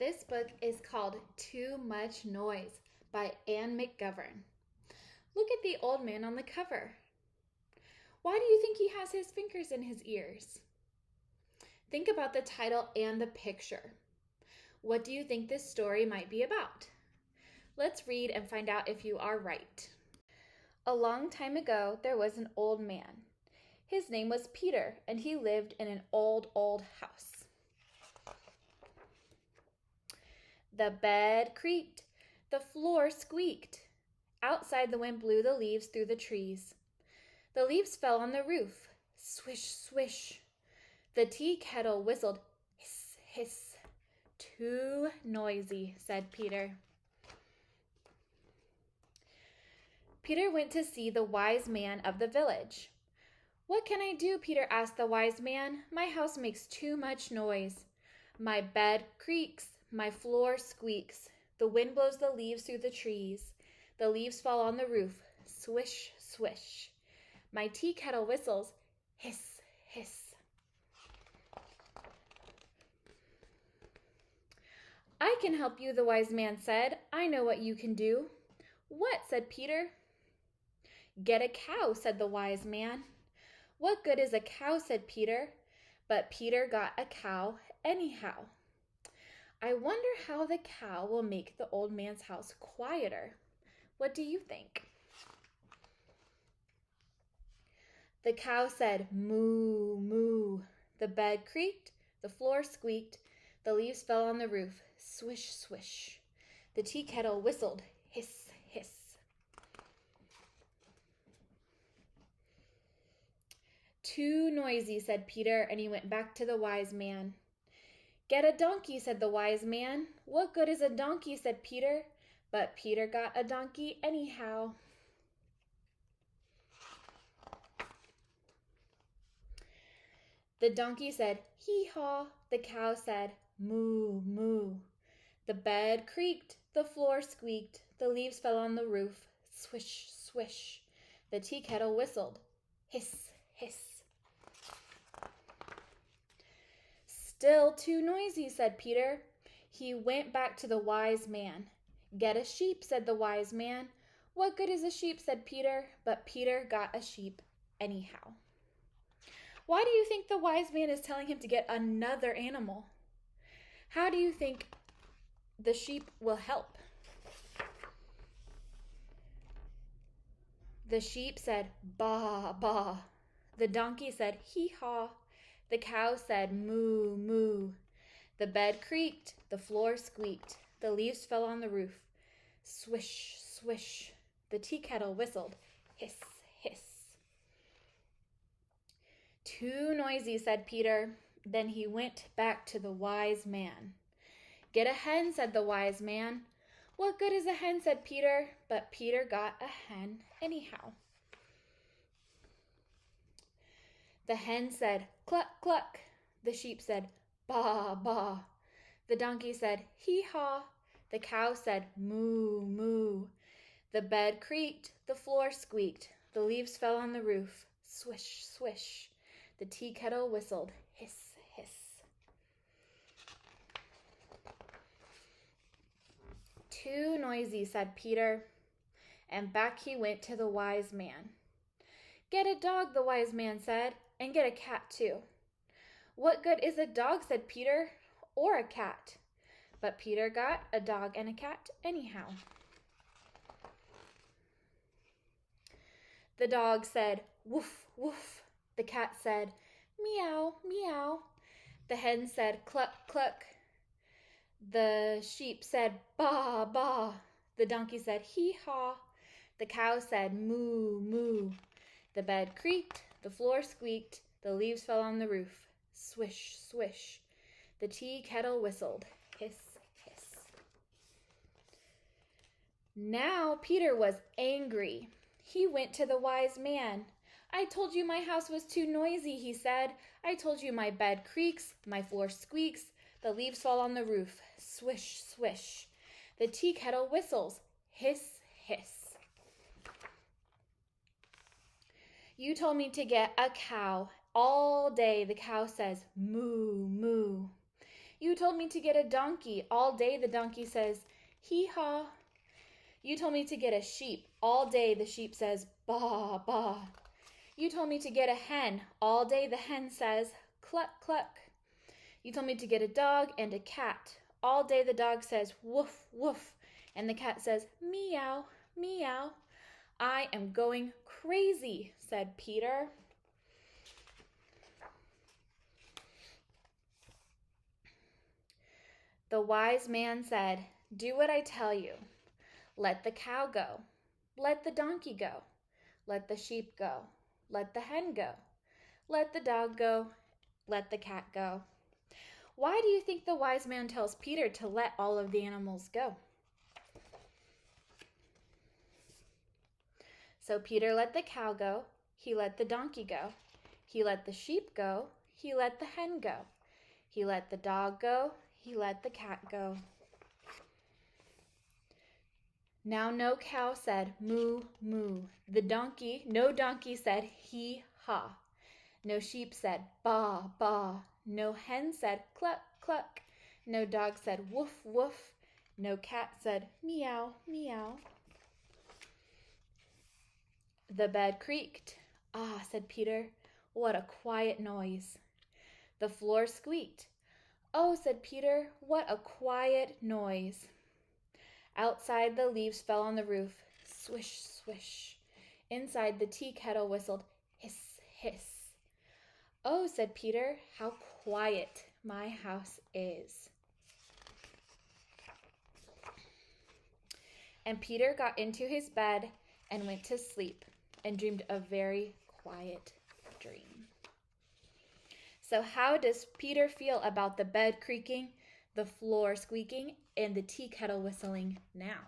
This book is called Too Much Noise by Anne McGovern. Look at the old man on the cover. Why do you think he has his fingers in his ears? Think about the title and the picture. What do you think this story might be about? Let's read and find out if you are right. A long time ago, there was an old man. His name was Peter, and he lived in an old house. The bed creaked, the floor squeaked. Outside, the wind blew the leaves through the trees. The leaves fell on the roof. Swish, swish. The tea kettle whistled. Hiss, hiss. Too noisy, said Peter. Peter went to see the wise man of the village. What can I do? Peter asked the wise man. My house makes too much noise. My bed creaks, my floor squeaks. The wind blows the leaves through the trees. The leaves fall on the roof. Swish, swish. My tea kettle whistles. Hiss, hiss. I can help you, the wise man said. I know what you can do. What? Said Peter. Get a cow, said the wise man. What good is a cow? Said Peter. But Peter got a cow anyhow. I wonder how the cow will make the old man's house quieter. What do you think? The cow said, moo, moo. The bed creaked, the floor squeaked, the leaves fell on the roof. Swish, swish. The tea kettle whistled. Hiss, hiss. Too noisy, said Peter, and he went back to the wise man. Get a donkey, said the wise man. What good is a donkey? Said Peter. But Peter got a donkey anyhow. The donkey said, hee-haw. The cow said, moo, moo. The bed creaked, the floor squeaked, the leaves fell on the roof. Swish, swish. The tea kettle whistled. Hiss, hiss. Still too noisy, said Peter. He went back to the wise man. Get a sheep, said the wise man. What good is a sheep? Said Peter. But Peter got a sheep anyhow. Why do you think the wise man is telling him to get another animal? How do you think the sheep will help? The sheep said, baa, baa. The donkey said, hee-haw. The cow said, moo, moo. The bed creaked, the floor squeaked, the leaves fell on the roof. Swish, swish. The tea kettle whistled. Hiss, hiss. Too noisy, said Peter. Then he went back to the wise man. Get a hen, said the wise man. What good is a hen? Said Peter. But Peter got a hen anyhow. The hen said, cluck, cluck. The sheep said, baa, baa. The donkey said, hee-haw. The cow said, moo, moo. The bed creaked, the floor squeaked, the leaves fell on the roof. Swish, swish. The tea kettle whistled. Hiss, hiss. Too noisy, said Peter. And back he went to the wise man. Get a dog, the wise man said, and get a cat too. What good is a dog? Said Peter, or a cat? But Peter got a dog and a cat anyhow. The dog said, woof, woof. The cat said, meow, meow. The hen said, cluck, cluck. The sheep said, baa, baa. The donkey said, hee-haw. The cow said, moo, moo. The bed creaked, the floor squeaked, the leaves fell on the roof. Swish, swish. The tea kettle whistled. Hiss, hiss. Now Peter was angry. He went to the wise man. I told you my house was too noisy, he said. I told you my bed creaks, my floor squeaks, the leaves fall on the roof. Swish, swish. The tea kettle whistles. Hiss, hiss. You told me to get a cow. All day the cow says, moo, moo. You told me to get a donkey. All day the donkey says, hee-haw. You told me to get a sheep. All day the sheep says, baa, baa. You told me to get a hen. All day the hen says, cluck, cluck. You told me to get a dog and a cat. All day the dog says, woof, woof. And the cat says, meow, meow. I am going crazy, said Peter. The wise man said, do what I tell you. Let the cow go. Let the donkey go. Let the sheep go. Let the hen go. Let the dog go. Let the cat go. Why do you think the wise man tells Peter to let all of the animals go? So Peter let the cow go. He let the donkey go. He let the sheep go. He let the hen go. He let the dog go. He let the cat go. Now no cow said, moo, moo. No donkey said, hee-haw. No sheep said, baa, baa. No hen said, cluck, cluck. No dog said, woof, woof. No cat said, meow, meow. The bed creaked. Ah, said Peter, what a quiet noise. The floor squeaked. Oh, said Peter, what a quiet noise. Outside, the leaves fell on the roof. Swish, swish. Inside, the tea kettle whistled. Hiss, hiss. Oh, said Peter, how quiet my house is. And Peter got into his bed and went to sleep and dreamed a very quiet dream. So how does Peter feel about the bed creaking, the floor squeaking, and the tea kettle whistling now?